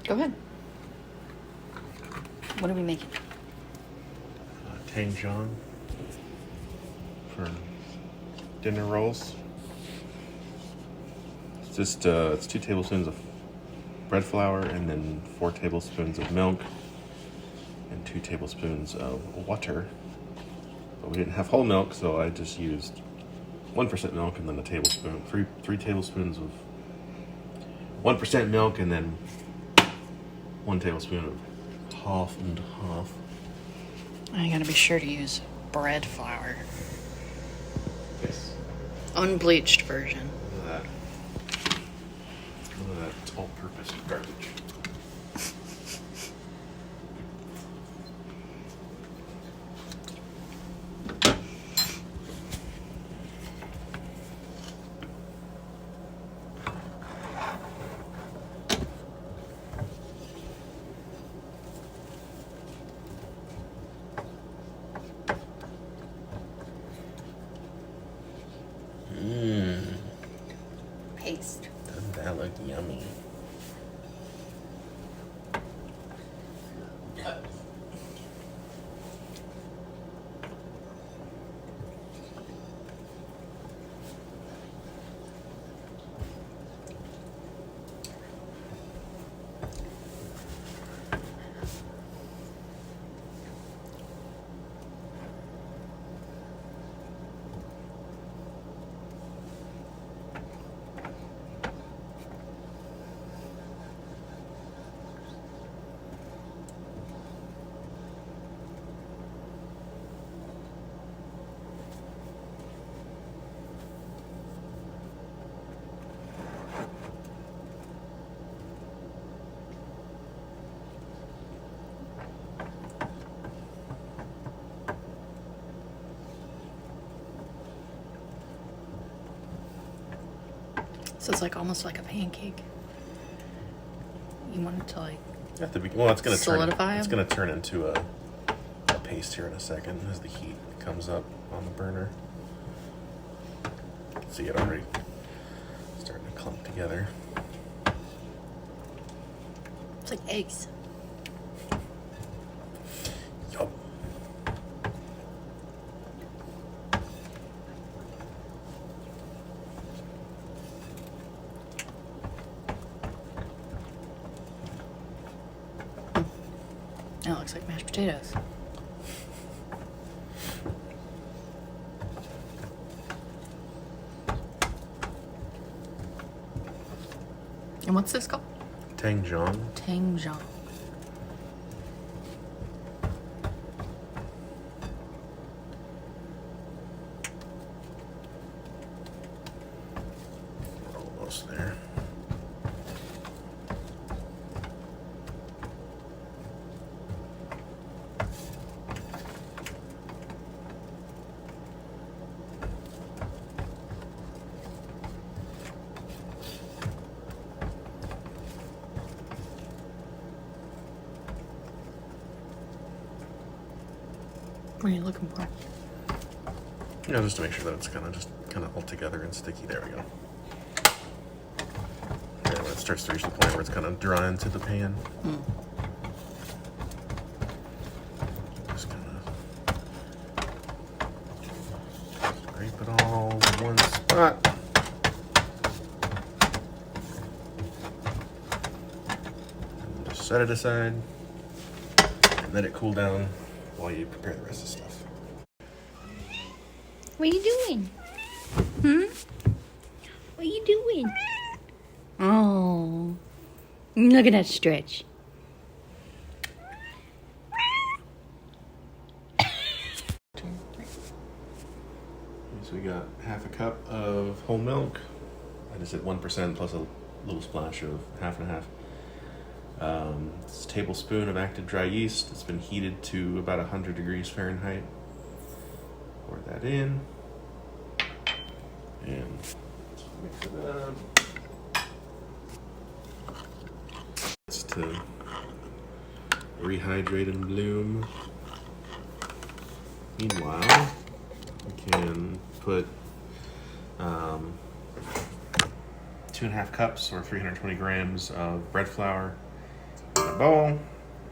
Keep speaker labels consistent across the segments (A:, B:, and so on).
A: Go ahead. What are we making?
B: Tang Jiang for dinner rolls. It's just it's 2 tablespoons of bread flour and then 4 tablespoons of milk and 2 tablespoons of water. But we didn't have whole milk, so I just used 1% milk and then a tablespoon, three tablespoons of 1% milk and then 1 tablespoon of half and half.
A: I gotta be sure to use bread flour.
B: Yes.
A: Unbleached version.
B: Look at that. Look at that all-purpose garbage.
A: Paste.
B: Doesn't that look yummy?
A: So it's like almost like a pancake. You want it to like
B: At the well, it's gonna
A: solidify
B: turn. It's
A: them?
B: gonna turn into a paste here in a second as the heat comes up on the burner. See it already starting to clump together.
A: It's like eggs.
B: Yup.
A: That looks like mashed potatoes. And what's this called?
B: Tang Jiang.
A: Tang Jiang.
B: Almost there.
A: What are you looking for?
B: You know, just to make sure that it's kind of all together and sticky. There we go. Yeah, when it starts to reach the point where it's kind of dry into the pan. Just kind of scrape it all in one spot. And just set it aside and let it cool down while you prepare the rest of the stuff.
A: What are you doing? What are you doing? Oh, look at that stretch.
B: So we got half a cup of whole milk. I just did 1% plus a little splash of half and half. It's a tablespoon of active dry yeast. It's been heated to about 100 degrees Fahrenheit. Pour that in. And mix it up. It's to rehydrate and bloom. Meanwhile, we can put 2.5 cups or 320 grams of bread flour a bowl,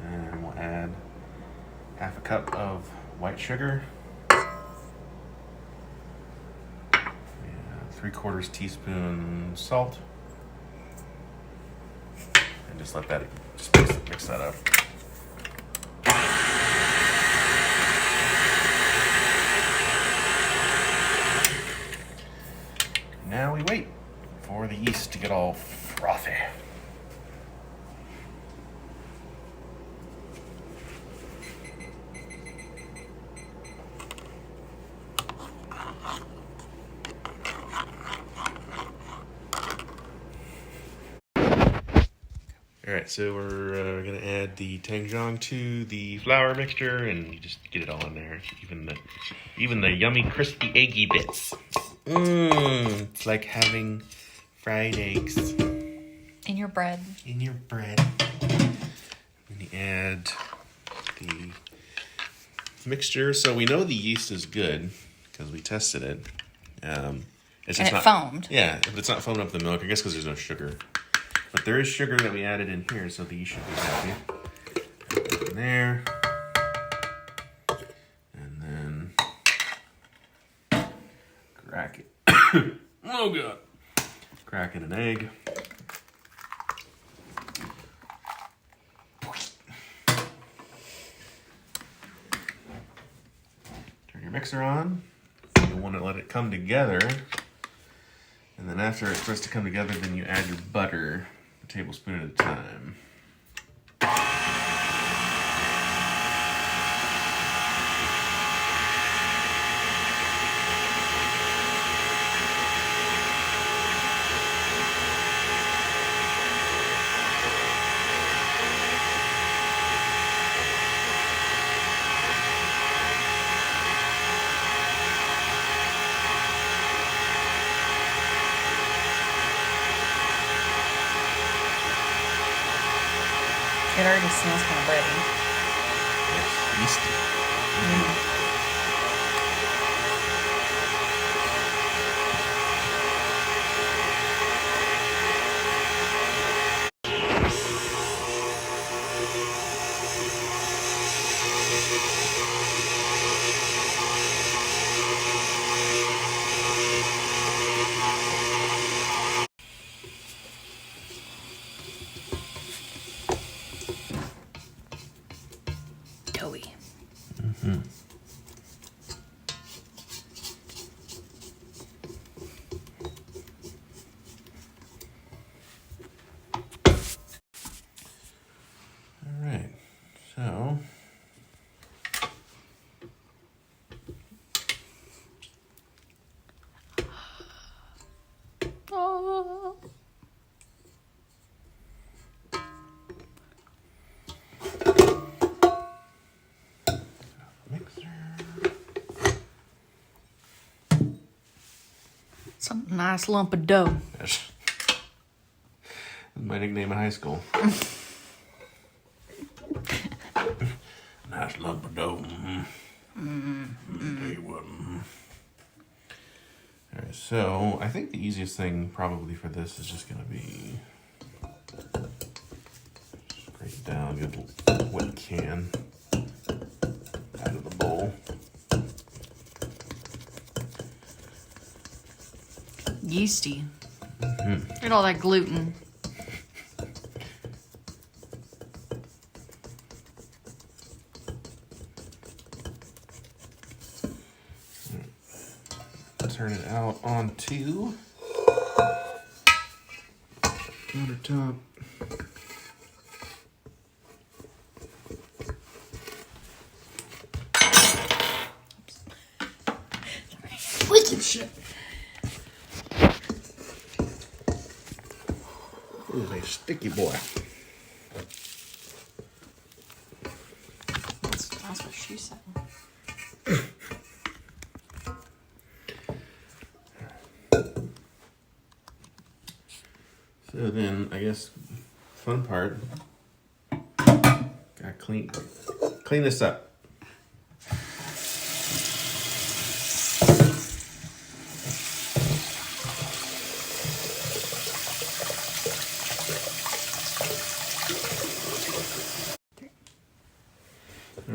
B: and we'll add half a cup of white sugar, 3/4 teaspoon salt, and just let that mix that up. Now we wait for the yeast to get all frothy. All right, so we're gonna add the tangjong to the flour mixture, and you just get it all in there, even the yummy crispy eggy bits. It's like having fried eggs
A: In your bread.
B: in your bread. Then you add the mixture. So we know the yeast is good because we tested it. It's
A: And
B: just
A: it foamed.
B: Yeah, but it's not foaming up the milk. I guess because there's no sugar. But there is sugar that we added in here, so the yeast should be happy. Put that in there. And then crack it. Oh god. Crack in an egg. Turn your mixer on. You'll want to let it come together. And then after it starts to come together, then you add your butter, a tablespoon at a time.
A: It already smells kind of bready.
B: It's yeasty.
A: Doughy.
B: All right, so
A: Oh.
B: mixer.
A: Some nice lump of dough.
B: That's my nickname in high school. Nice lump of dough. Tell you what. All right, so I think the easiest thing probably for this is just gonna be scrape it down, get what you can out of the bowl.
A: Yeasty. Look at all that gluten.
B: Turn it out onto countertop. Wicked shit. Ooh, a sticky boy.
A: That's what she said.
B: So then, I guess, fun part. Gotta clean this up.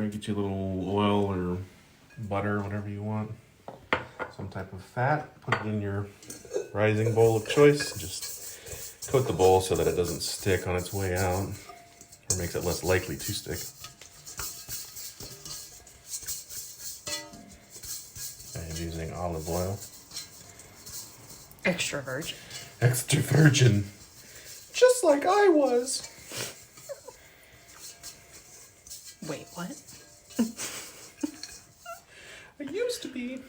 B: get you a little oil or butter, whatever you want. Some type of fat. Put it in your rising bowl of choice. Just coat the bowl so that it doesn't stick on its way out, or makes it less likely to stick. I'm using olive oil.
A: Extra virgin.
B: Extra virgin. Just like I was.
A: Wait, what?
B: I used to be.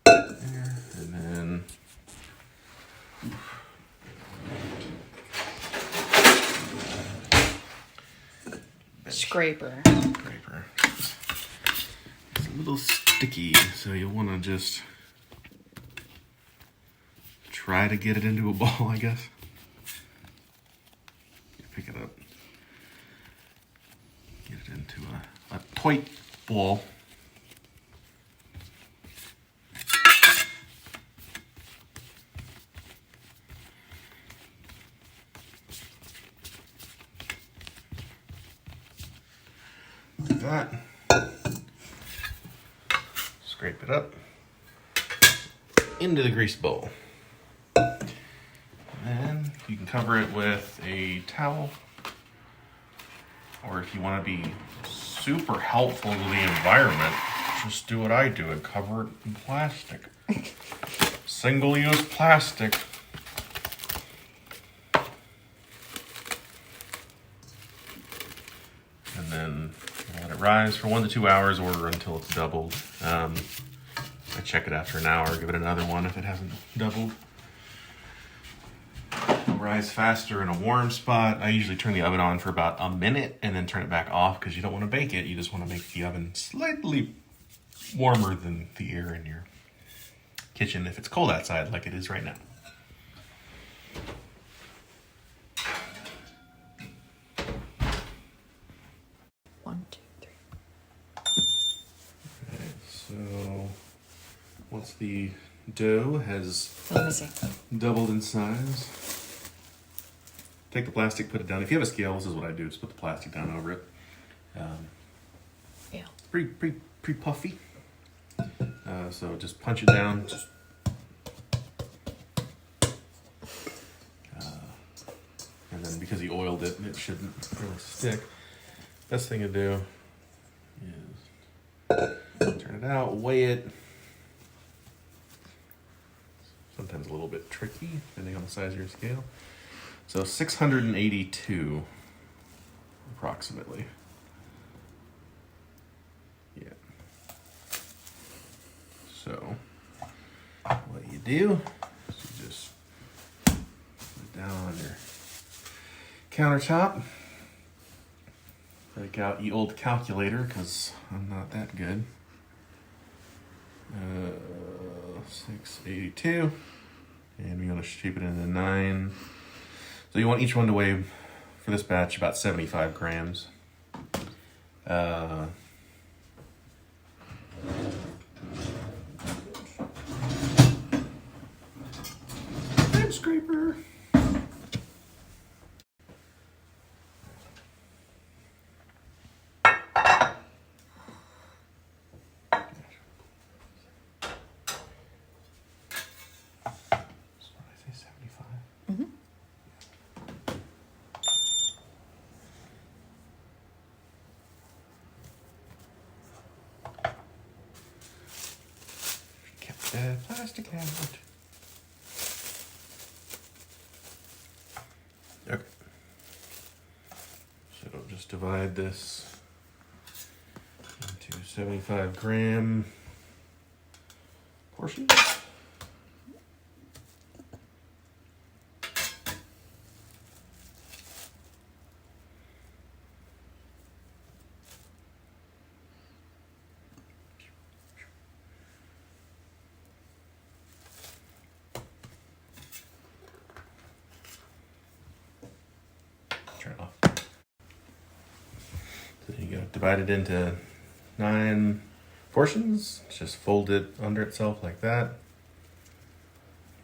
B: There, and then
A: Scraper.
B: scraper. It's a little sticky, so you want to just try to get it into a ball, I guess. Pick it up. Get it into a tight ball. Like that. Scrape it up into the grease bowl. And then you can cover it with a towel, or if you want to be super helpful to the environment, just do what I do and cover it in plastic. Single-use plastic. And then let it rise for 1 to 2 hours or until it's doubled. I check it after an hour, give it another one if it hasn't doubled. It'll rise faster in a warm spot. I usually turn the oven on for about a minute and then turn it back off because you don't want to bake it. You just want to make the oven slightly warmer than the air in your kitchen if it's cold outside like it is right now.
A: One, two, three.
B: Okay, so once the dough has
A: Let me see.
B: doubled in size, take the plastic, put it down. If you have a scale, this is what I do. Just put the plastic down over it.
A: Yeah.
B: Pretty puffy. So just punch it down. Just, and then because you oiled it, it shouldn't really stick. Best thing to do is turn it out, weigh it. Sometimes a little bit tricky, depending on the size of your scale. So 682, approximately. Yeah. So, what you do is you just put it down on your countertop. Break out the old calculator, because I'm not that good. 682. And we're going to shape it into 9. So you want each one to weigh, for this batch, about 75 grams. Crab scraper. Kept the plastic out. Okay. So just divide this into 75-gram portions. Turn it off. So you gotta divide it into 9 portions. Just fold it under itself like that.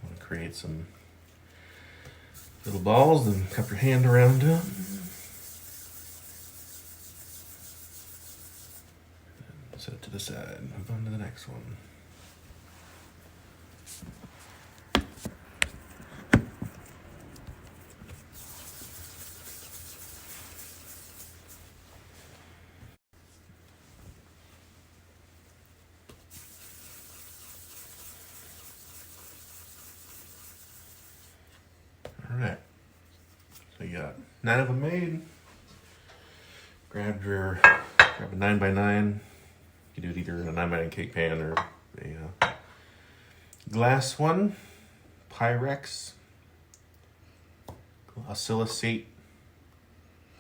B: I'm gonna create some little balls, then cup your hand around them. Set it to the side. Move on to the next one. Alright, so you got 9 of them made. Grab a 9x9. You do it either in a 9x9 cake pan or a glass one. Pyrex. Silicate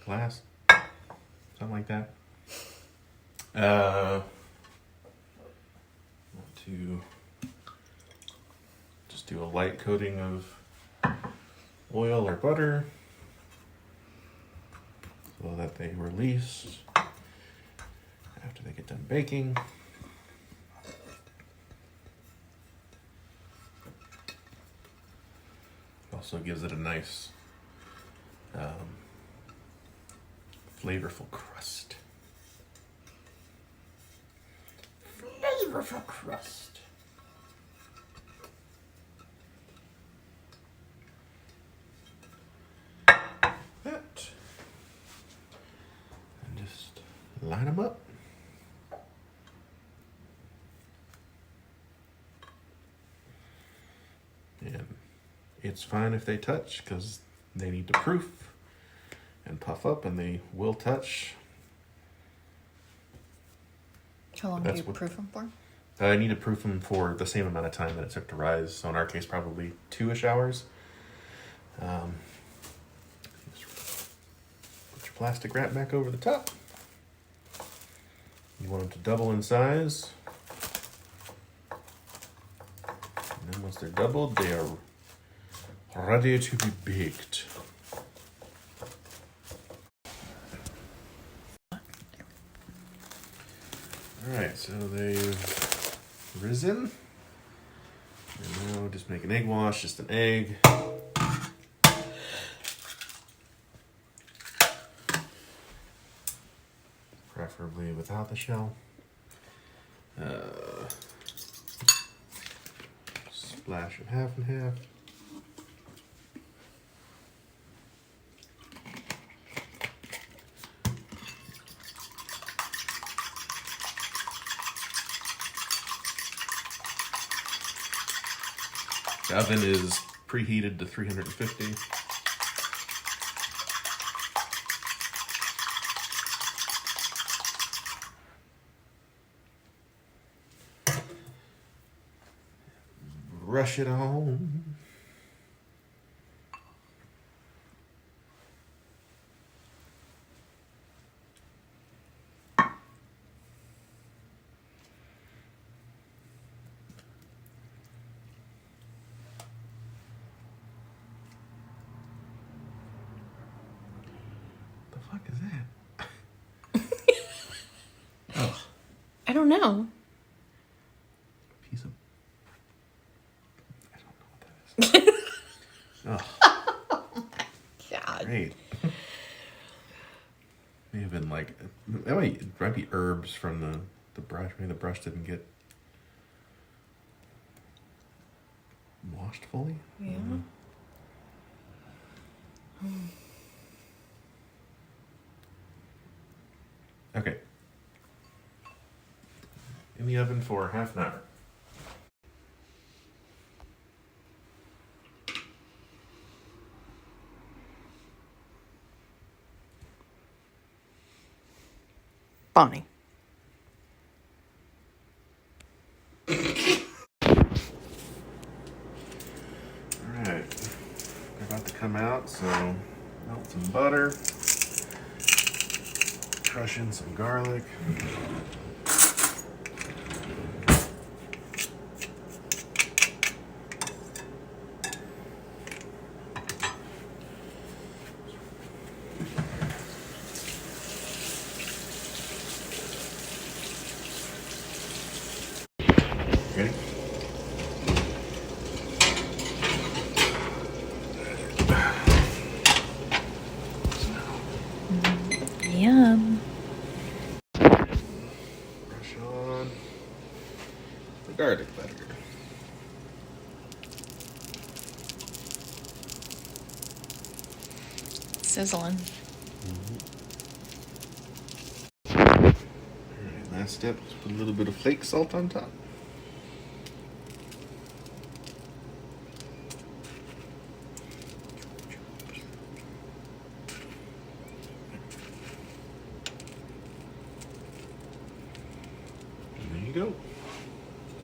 B: glass. Something like that. Want to just do a light coating of oil or butter so that they release after they get done baking. Also gives it a nice flavorful crust. Flavorful crust. That. And just line them up. And it's fine if they touch because they need to proof and puff up, and they will touch.
A: How long do you proof them for?
B: I need to proof them for the same amount of time that it took to rise. So in our case, probably 2-ish hours. Put your plastic wrap back over the top. You want them to double in size. And then once they're doubled, they are ready to be baked. Alright, so they've risen. And now just make an egg wash, just an egg. Preferably without the shell. Splash of half and half. The oven is preheated to 350. Brush it on. The fuck is that? Oh,
A: I don't know.
B: piece of. I don't know what that is. Oh,
A: God.
B: great. May have been like that might be herbs from the brush. Maybe the brush didn't get washed fully.
A: Yeah.
B: Okay. In the oven for half an hour.
A: Bonnie.
B: Alright. They're about to come out, so melt some butter. Crush in some garlic. Ready? garlic butter.
C: Sizzling.
B: Alright, last step is put a little bit of flake salt on top.